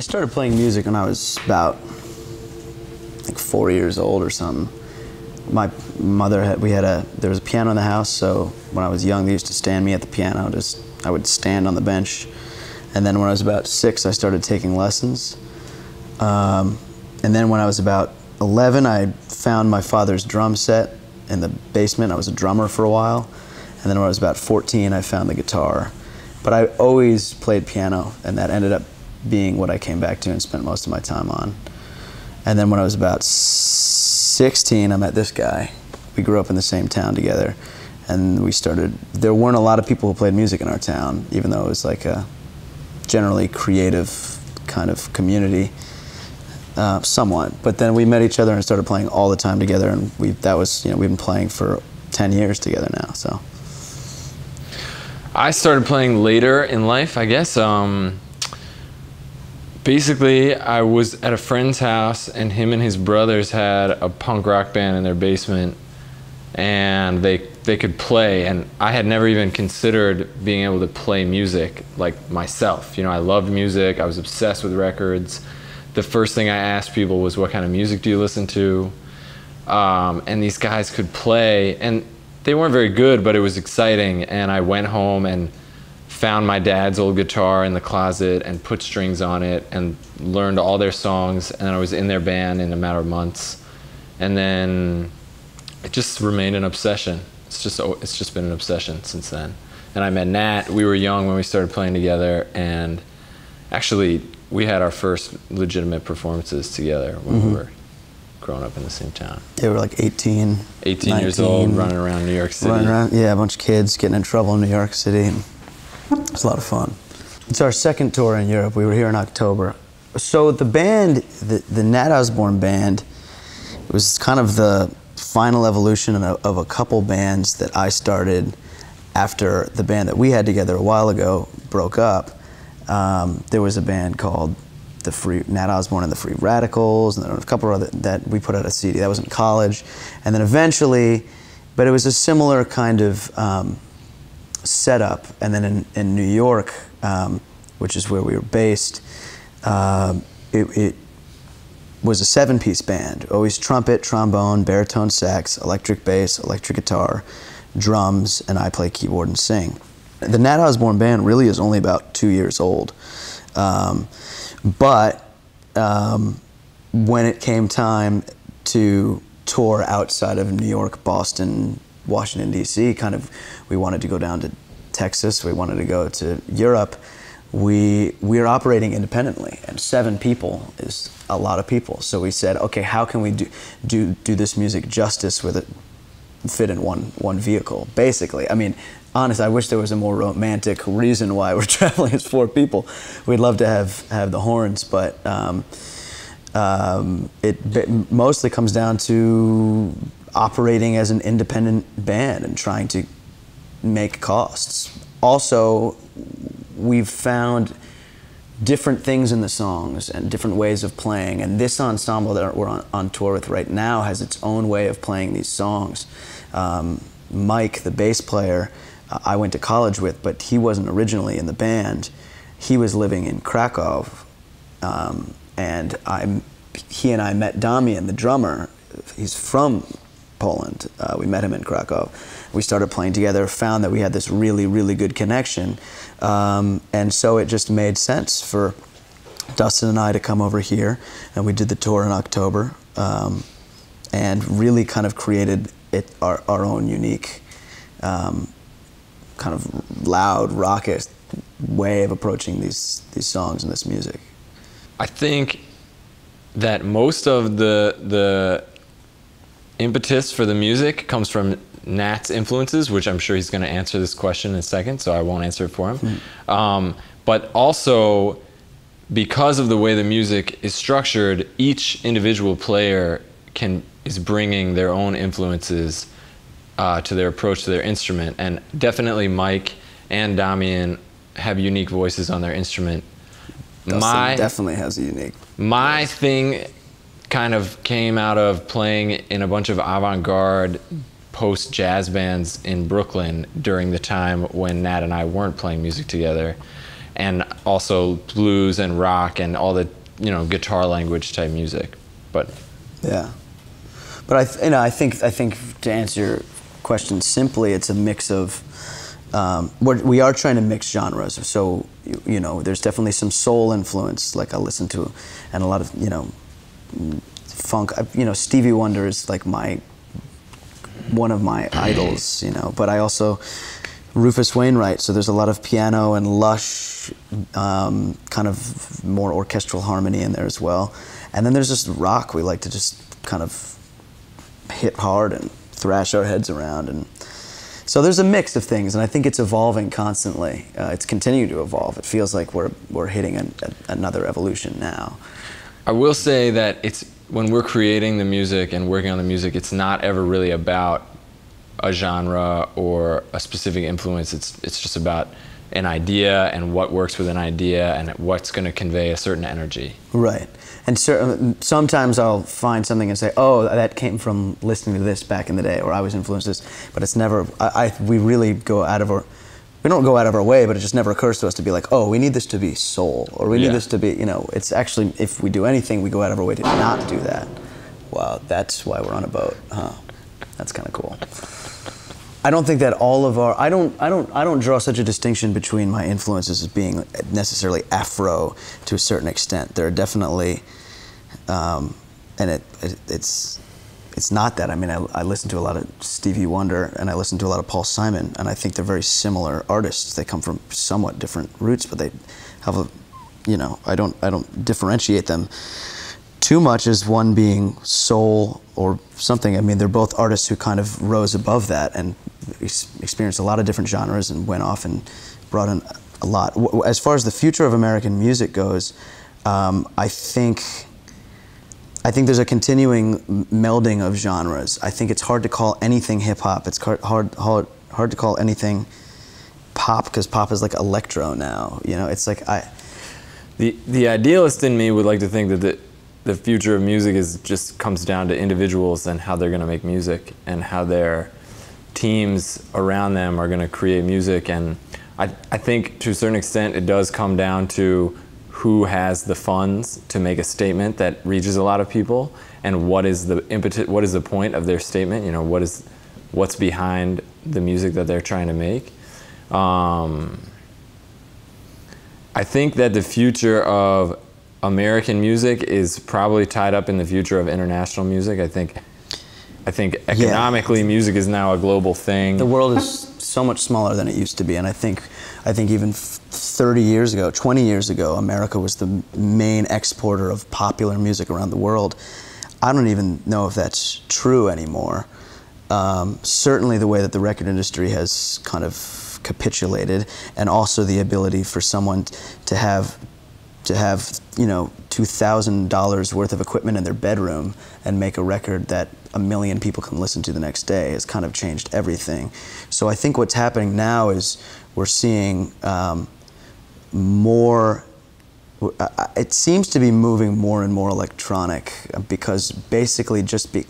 I started playing music when I was about like 4 years old or something. My mother had, there was a piano in the house, so when I was young they used to stand me at the piano. I would stand on the bench. And then when I was about 6 I started taking lessons. And then when I was about 11 I found my father's drum set in the basement. I was a drummer for a while. And then when I was about 14 I found the guitar. But I always played piano, and that ended up being what I came back to and spent most of my time on. And then when I was about 16, I met this guy. We grew up in the same town together, and we started, there weren't a lot of people who played music in our town, even though it was like a generally creative kind of community, somewhat. But then we met each other and started playing all the time together, and we've been playing for 10 years together now, so. I started playing later in life, I guess. Basically, I was at a friend's house, and him and his brothers had a punk rock band in their basement, and they could play, and I had never even considered being able to play music like myself. You know, I loved music, I was obsessed with records. The first thing I asked people was, what kind of music do you listen to? And these guys could play, and they weren't very good, but it was exciting, and I went home and found my dad's old guitar in the closet and put strings on it and learned all their songs, and I was in their band in a matter of months. And then it just remained an obsession. It's just been an obsession since then. And I met Nat. We were young when we started playing together, and actually we had our first legitimate performances together when we were growing up in the same town. They were like 18, 19, years old, running around New York City. Running around, yeah, a bunch of kids getting in trouble in New York City. And it was a lot of fun. It's our second tour in Europe. We were here in October. So the band, the Nat Osborn Band, it was kind of the final evolution of a couple bands that I started after the band that we had together a while ago broke up. There was a band called Nat Osborn and the Free Radicals, and then a couple of other that we put out a CD. That was in college. And then eventually, but it was a similar kind of setup. And then in New York, which is where we were based, it was a 7-piece band. Always trumpet, trombone, baritone sax, electric bass, electric guitar, drums, and I play keyboard and sing. The Nat Osborn Band really is only about 2 years old. But when it came time to tour outside of New York, Boston, Washington, D.C., we wanted to go down to Texas, we wanted to go to Europe, we are operating independently, and 7 people is a lot of people. So we said, okay, how can we do this music justice with it fit in one vehicle, basically. I mean, honestly, I wish there was a more romantic reason why we're traveling as 4 people. We'd love to have the horns, but it mostly comes down to operating as an independent band and trying to make costs. Also, we've found different things in the songs and different ways of playing, and this ensemble that we're on tour with right now has its own way of playing these songs. Mike, the bass player, I went to college with, but he wasn't originally in the band. He was living in Krakow, and he and I met Damian, the drummer. He's from Poland. We met him in Krakow. We started playing together, found that we had this really, really good connection, and so it just made sense for Dustin and I to come over here, and we did the tour in October, and really kind of created our own unique kind of loud, raucous way of approaching these songs and this music. I think that most of the impetus for the music comes from Nat's influences, which I'm sure he's going to answer this question in a second, so I won't answer it for him. But also, because of the way the music is structured, each individual player is bringing their own influences to their approach to their instrument, and definitely Mike and Damian have unique voices on their instrument. Dustin definitely has a unique. My thing kind of came out of playing in a bunch of avant-garde post-jazz bands in Brooklyn during the time when Nat and I weren't playing music together. and also blues and rock and all the, you know, guitar language type music. But yeah, but I think to answer your question simply, it's a mix of we are trying to mix genres. So you know, there's definitely some soul influence, like I listen to, and a lot of, you know, funk. You know, Stevie Wonder is like one of my idols. You know, but I also Rufus Wainwright. So there's a lot of piano and lush, kind of more orchestral harmony in there as well. And then there's just rock. We like to just kind of hit hard and thrash our heads around, and so there's a mix of things, and I think it's evolving constantly. It's continuing to evolve. It feels like we're hitting another evolution now. I will say that it's, when we're creating the music and working on the music, it's not ever really about a genre or a specific influence. It's just about an idea and what works with an idea and what's going to convey a certain energy. Right. And sometimes I'll find something and say, oh, that came from listening to this back in the day, or I was influenced this. But it's never, we really go out of our, we don't go out of our way, but it just never occurs to us to be like, oh, we need this to be soul, or we need this to be, you know, it's actually, if we do anything, we go out of our way to not do that. Wow, that's why we're on a boat, huh? That's kind of cool. I don't think that all of our, I don't draw such a distinction between my influences as being necessarily Afro to a certain extent. There are definitely, and it's not that. I mean, I listen to a lot of Stevie Wonder and I listen to a lot of Paul Simon, and I think they're very similar artists. They come from somewhat different roots, but they have a, you know, I don't differentiate them too much as one being soul or something. I mean, they're both artists who kind of rose above that and experienced a lot of different genres and went off and brought in a lot. As far as the future of American music goes, I think there's a continuing melding of genres. I think it's hard to call anything hip hop. It's hard to call anything pop, because pop is like electro now. You know, it's like the idealist in me would like to think that the future of music just comes down to individuals and how they're going to make music and how their teams around them are going to create music. And I think to a certain extent it does come down to who has the funds to make a statement that reaches a lot of people, and what is the impetus, what is the point of their statement, you know, what's behind the music that they're trying to make. I think that the future of American music is probably tied up in the future of international music. I think economically, music is now a global thing. The world is so much smaller than it used to be, and I think even 30 years ago, 20 years ago, America was the main exporter of popular music around the world. I don't even know if that's true anymore. Certainly the way that the record industry has kind of capitulated, and also the ability for someone to have you know, $2,000 worth of equipment in their bedroom and make a record that 1 million people can listen to the next day has kind of changed everything. So I think what's happening now is we're seeing more, it seems to be moving more and more electronic, because basically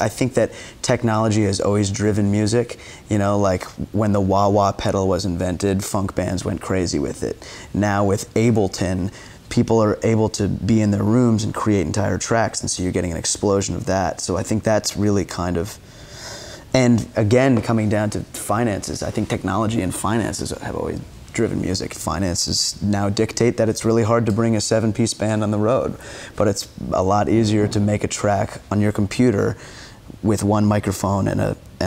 I think that technology has always driven music. You know, like when the wah-wah pedal was invented, funk bands went crazy with it. Now with Ableton, people are able to be in their rooms and create entire tracks, and so you're getting an explosion of that. So I think that's really kind of, and again, coming down to finances, I think technology and finances have always driven music. Finances now dictate that it's really hard to bring a 7-piece band on the road, but it's a lot easier to make a track on your computer with one microphone and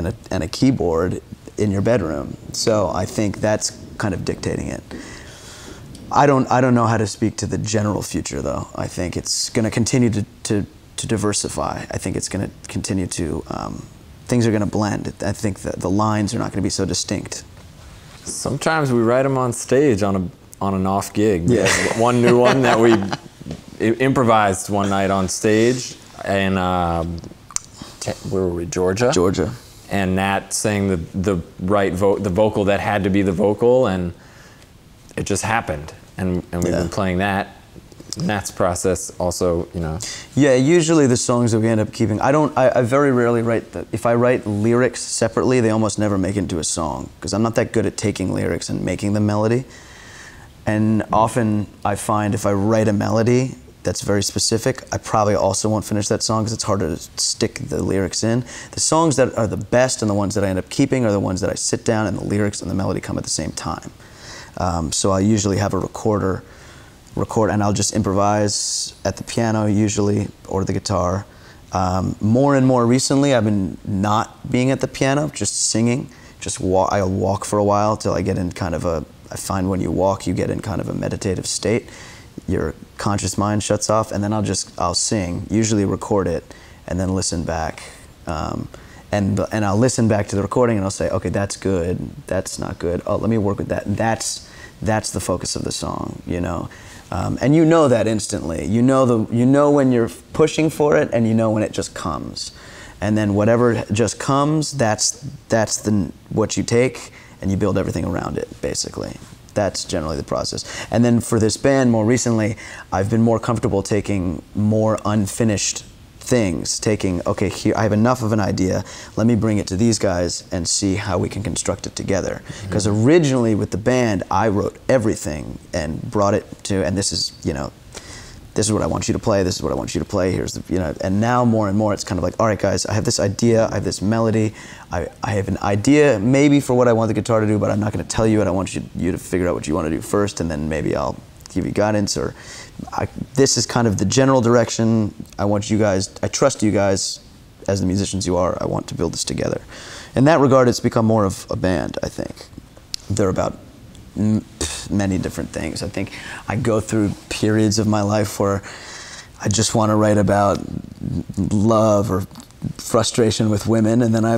a keyboard in your bedroom. So I think that's kind of dictating it. I don't know how to speak to the general future, though. I think it's going to continue to diversify. I think it's going to continue to, things are going to blend. I think that the lines are not going to be so distinct. Sometimes we write them on stage on an off gig. Yeah. One new one that we improvised one night on stage in, where were we, Georgia? Georgia. And Nat sang the vocal that had to be the vocal, and it just happened. And we've been playing that. Nat's process also, you know. Yeah, usually the songs that we end up keeping, I very rarely write, if I write lyrics separately, they almost never make it into a song, because I'm not that good at taking lyrics and making them melody. And often I find if I write a melody that's very specific, I probably also won't finish that song because it's harder to stick the lyrics in. The songs that are the best and the ones that I end up keeping are the ones that I sit down and the lyrics and the melody come at the same time. So I usually have a record and I'll just improvise at the piano usually, or the guitar. More and more recently, I've been not being at the piano, just singing. I'll walk for a while till I get in kind of I find when you walk, you get in kind of a meditative state. Your conscious mind shuts off, and then I'll sing, usually record it, and then listen back. And I'll listen back to the recording and I'll say, okay, that's good, that's not good. Oh, let me work with that. That's the focus of the song, you know. And you know that instantly. You know when you're pushing for it, and you know when it just comes. And then whatever just comes, that's what you take, and you build everything around it, basically. That's generally the process. And then for this band, more recently, I've been more comfortable taking more unfinished things, okay, here, I have enough of an idea, let me bring it to these guys and see how we can construct it together. Because originally with the band, I wrote everything and brought it to, and this is, you know, this is what I want you to play, this is what I want you to play, here's the, you know, and now more and more it's kind of like, all right guys, I have this idea, I have this melody, I have an idea maybe for what I want the guitar to do, but I'm not going to tell you it, I want you to figure out what you want to do first, and then maybe I'll give you guidance, or this is kind of the general direction, I trust you guys as the musicians you are, I want to build this together. In that regard, it's become more of a band, I think. They're about many different things. I think I go through periods of my life where I just want to write about love or frustration with women, and then I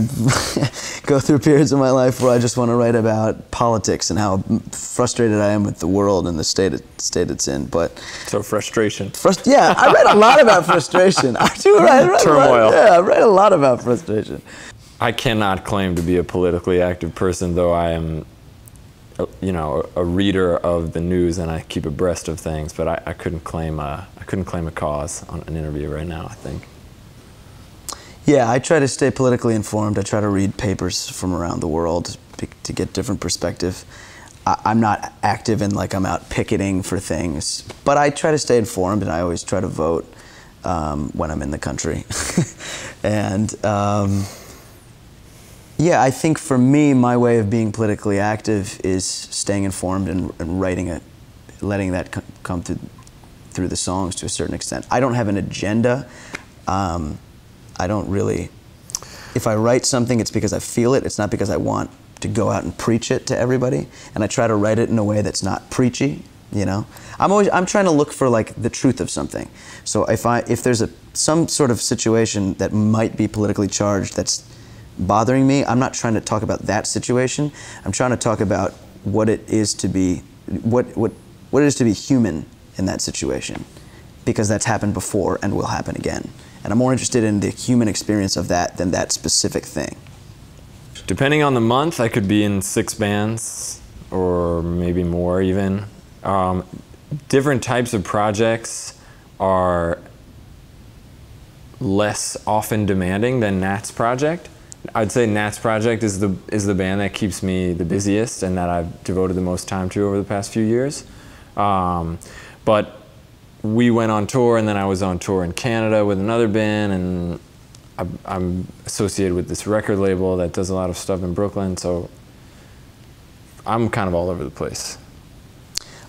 go through periods of my life where I just want to write about politics and how frustrated I am with the world and the state it's in. But so frustration. Yeah, I write a lot about frustration. I do write turmoil. I write a lot about frustration. I cannot claim to be a politically active person, though I am, you know, a reader of the news and I keep abreast of things. But I couldn't claim a cause on an interview right now, I think. Yeah, I try to stay politically informed. I try to read papers from around the world to get different perspective. I'm not active in like I'm out picketing for things, but I try to stay informed, and I always try to vote when I'm in the country. And yeah, I think for me, my way of being politically active is staying informed and writing letting that come through the songs to a certain extent. I don't have an agenda. I don't really, if I write something, it's because I feel it. It's not because I want to go out and preach it to everybody. And I try to write it in a way that's not preachy, you know. I'm trying to look for like the truth of something. So if there's some sort of situation that might be politically charged that's bothering me, I'm not trying to talk about that situation. I'm trying to talk about what it is to be, what it is to be human in that situation, because that's happened before and will happen again. And I'm more interested in the human experience of that than that specific thing. Depending on the month, I could be in 6 bands, or maybe more even. Different types of projects are less often demanding than Nat's project. I'd say Nat's project is the band that keeps me the busiest and that I've devoted the most time to over the past few years. But we went on tour, and then I was on tour in Canada with another band, and I'm associated with this record label that does a lot of stuff in Brooklyn, so I'm kind of all over the place.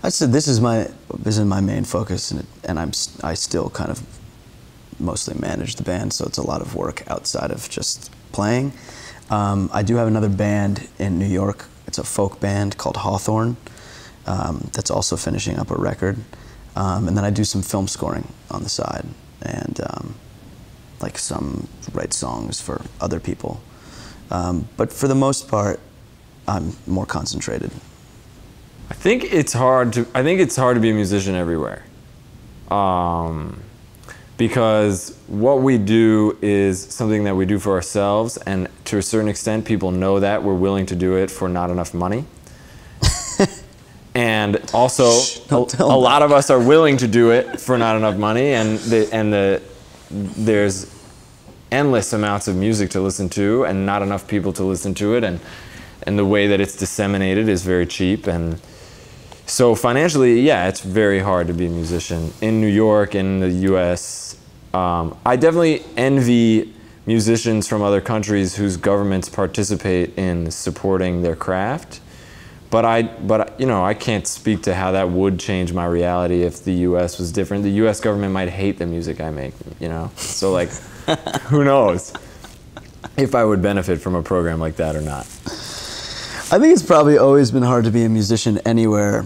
I said this is my main focus, and I still kind of mostly manage the band, so it's a lot of work outside of just playing. I do have another band in New York. It's a folk band called Hawthorne that's also finishing up a record. And then I do some film scoring on the side, and like write songs for other people. But for the most part, I'm more concentrated. I think it's hard to be a musician everywhere, because what we do is something that we do for ourselves, and to a certain extent, people know that we're willing to do it for not enough money. And also, a lot of us are willing to do it for not enough money, and there's endless amounts of music to listen to, and not enough people to listen to it, and the way that it's disseminated is very cheap, and So financially, yeah, it's very hard to be a musician in New York and in the U.S. I definitely envy musicians from other countries whose governments participate in supporting their craft. But you know, I can't speak to how that would change my reality if the U.S. was different. The U.S. government might hate the music I make, you know? So like, who knows if I would benefit from a program like that or not. I think it's probably always been hard to be a musician anywhere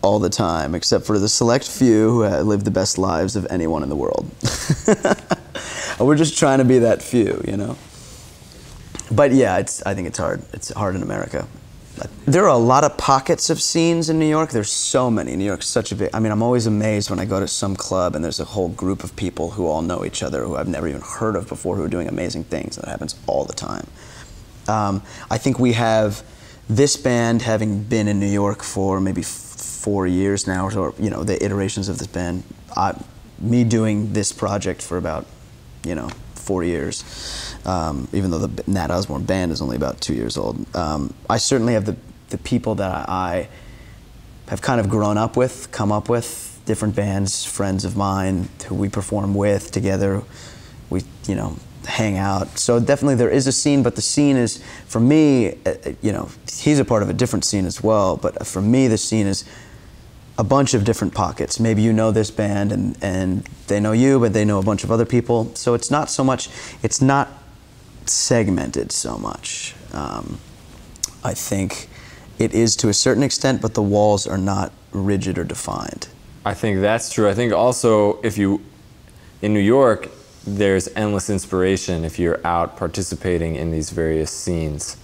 all the time, except for the select few who live the best lives of anyone in the world. We're just trying to be that few, you know? But yeah, I think it's hard. It's hard in America. There are a lot of pockets of scenes in New York. There's so many. New York's such a big... I mean, I'm always amazed when I go to some club and there's a whole group of people who all know each other, who I've never even heard of before, who are doing amazing things. That happens all the time. I think we have this band, having been in New York for maybe 4 years now, or you know, the iterations of this band. Me doing this project for about, you know, 4 years, even though the Nat Osborn Band is only about 2 years old. I certainly have the people that I have kind of grown up with, come up with, different bands, friends of mine who we perform with together. We, you know, hang out. So definitely there is a scene, but the scene is, for me, you know, he's a part of a different scene as well, but for me the scene is a bunch of different pockets. Maybe you know this band and they know you, but they know a bunch of other people. So it's not so much, it's not segmented so much. I think it is to a certain extent, but the walls are not rigid or defined. I think that's true. I think also if you, in New York, there's endless inspiration if you're out participating in these various scenes.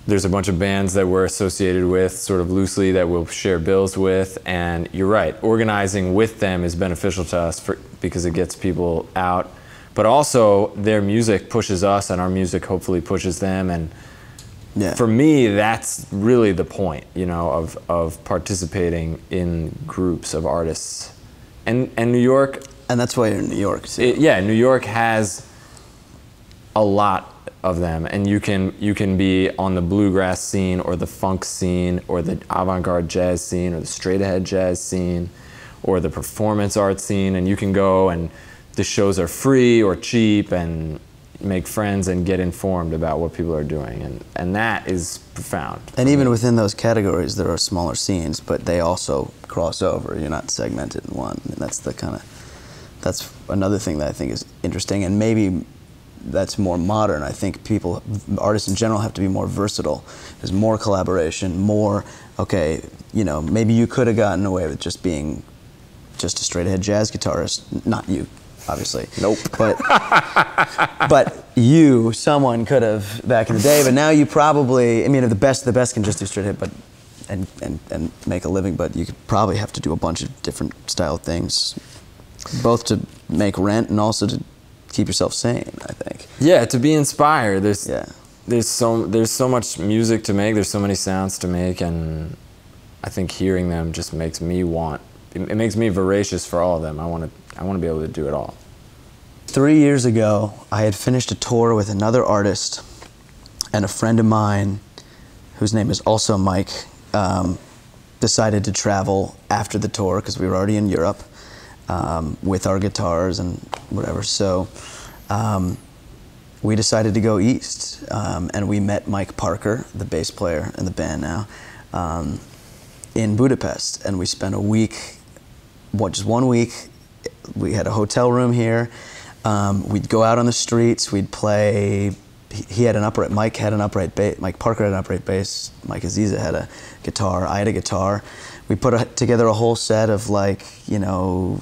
There's a bunch of bands that we're associated with sort of loosely that we'll share bills with, and you're right, organizing with them is beneficial to us because it gets people out, but also their music pushes us and our music hopefully pushes them, and yeah. For me that's really the point, you know, of participating in groups of artists. And New York... And that's why you're in New York, too. Yeah, New York has a lot of them, and you can be on the bluegrass scene or the funk scene or the avant-garde jazz scene or the straight-ahead jazz scene or the performance art scene, and you can go and the shows are free or cheap and make friends and get informed about what people are doing, and that is profound. And even within those categories there are smaller scenes, but they also cross over. You're not segmented in one, and that's the kind of... That's another thing that I think is interesting, and maybe that's more modern. I think people, artists in general, have to be more versatile. There's more collaboration, more, okay, you know, maybe you could have gotten away with just being just a straight-ahead jazz guitarist. Not you, obviously. Nope. But you, someone could have back in the day, but now you probably, I mean, the best can just do straight-ahead, but and make a living, but you could probably have to do a bunch of different style things, both to make rent and also to keep yourself sane, I think. Yeah, to be inspired. There's so much music to make, there's so many sounds to make, and I think hearing them just makes me want, it makes me voracious for all of them. I want to be able to do it all. 3 years ago, I had finished a tour with another artist, and a friend of mine, whose name is also Mike, decided to travel after the tour, because we were already in Europe, with our guitars and whatever. So we decided to go east, and we met Mike Parker, the bass player in the band now, in Budapest, and we spent a week, just 1 week. We had a hotel room here. We'd go out on the streets, we'd play. Mike had an upright bass, Mike Parker had an upright bass, Mike Aziza had a guitar, I had a guitar. We put together a whole set of, like, you know,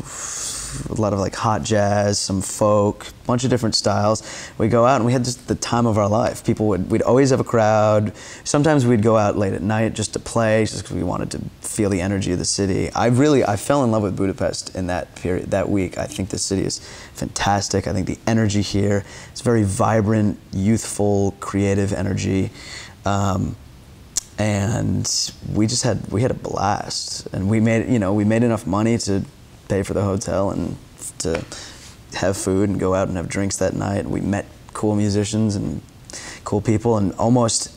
a lot of like hot jazz, some folk, a bunch of different styles. We'd go out and we had just the time of our life. We'd always have a crowd. Sometimes we'd go out late at night just to play, just because we wanted to feel the energy of the city. I fell in love with Budapest in that period, that week. I think the city is fantastic. I think the energy here is very vibrant, youthful, creative energy. And we had a blast, and we made enough money to pay for the hotel and to have food and go out and have drinks that night. And we met cool musicians and cool people, and almost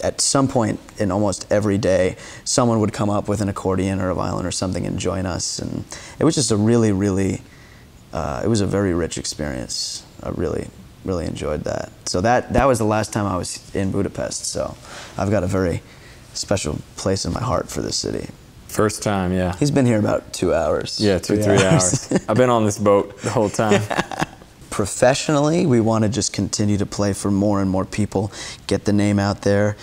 at some point in almost every day, someone would come up with an accordion or a violin or something and join us, and it was just a really, really, it was a very rich experience. I really, really enjoyed that. So that was the last time I was in Budapest, so I've got a very special place in my heart for this city. First time, yeah. He's been here about 2 hours. Yeah, 3 hours. I've been on this boat the whole time. Professionally, we want to just continue to play for more and more people, get the name out there,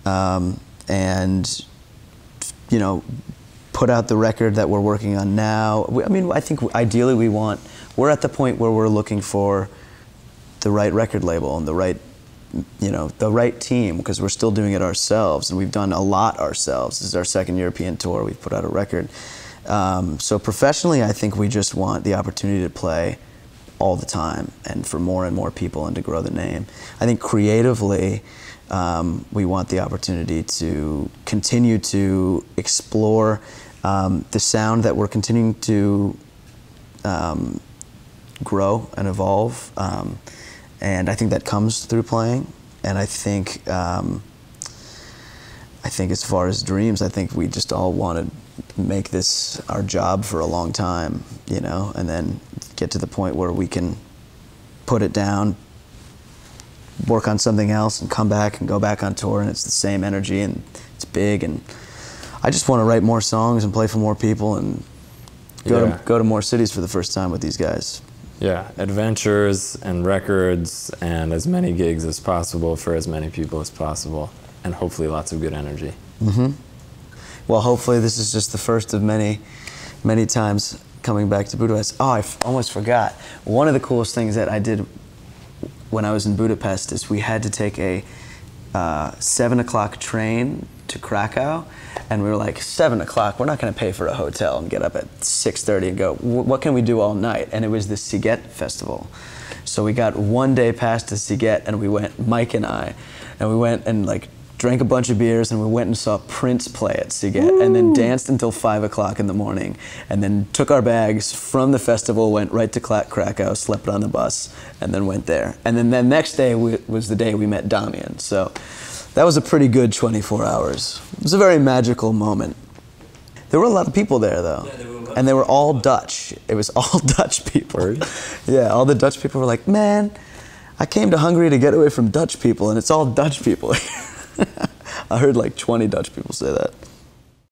and, you know, put out the record that we're working on now. I mean, I think ideally we're at the point where we're looking for the right record label and the right, you know, the right team, because we're still doing it ourselves, and we've done a lot ourselves. This is our second European tour. We've put out a record. So professionally, I think we just want the opportunity to play all the time and for more and more people and to grow the name. I think creatively, we want the opportunity to continue to explore the sound that we're continuing to grow and evolve. And I think that comes through playing. And I think as far as dreams, I think we just all want to make this our job for a long time, you know, and then get to the point where we can put it down, work on something else, and come back and go back on tour, and it's the same energy and it's big. And I just want to write more songs and play for more people and go to more cities for the first time with these guys. Yeah, adventures and records and as many gigs as possible for as many people as possible, and hopefully lots of good energy. Mm-hmm. Well, hopefully this is just the first of many, many times coming back to Budapest. Oh, I almost forgot. One of the coolest things that I did when I was in Budapest is we had to take a 7 o'clock train to Krakow, and we were like, 7 o'clock, we're not going to pay for a hotel and get up at 6:30 and go, what can we do all night? And it was the Sziget festival. So we got 1 day pass to Sziget, and we went, Mike and I, and we went and like drank a bunch of beers, and we went and saw Prince play at Sziget, and then danced until 5 o'clock in the morning, and then took our bags from the festival, went right to Krakow, slept on the bus, and then went there. And then the next day was the day we met Damian. So that was a pretty good 24 hours. It was a very magical moment. There were a lot of people there, though. Yeah, and they were all Dutch. It was all Dutch people. Word? Yeah, all the Dutch people were like, man, I came to Hungary to get away from Dutch people, and it's all Dutch people here. I heard like 20 Dutch people say that.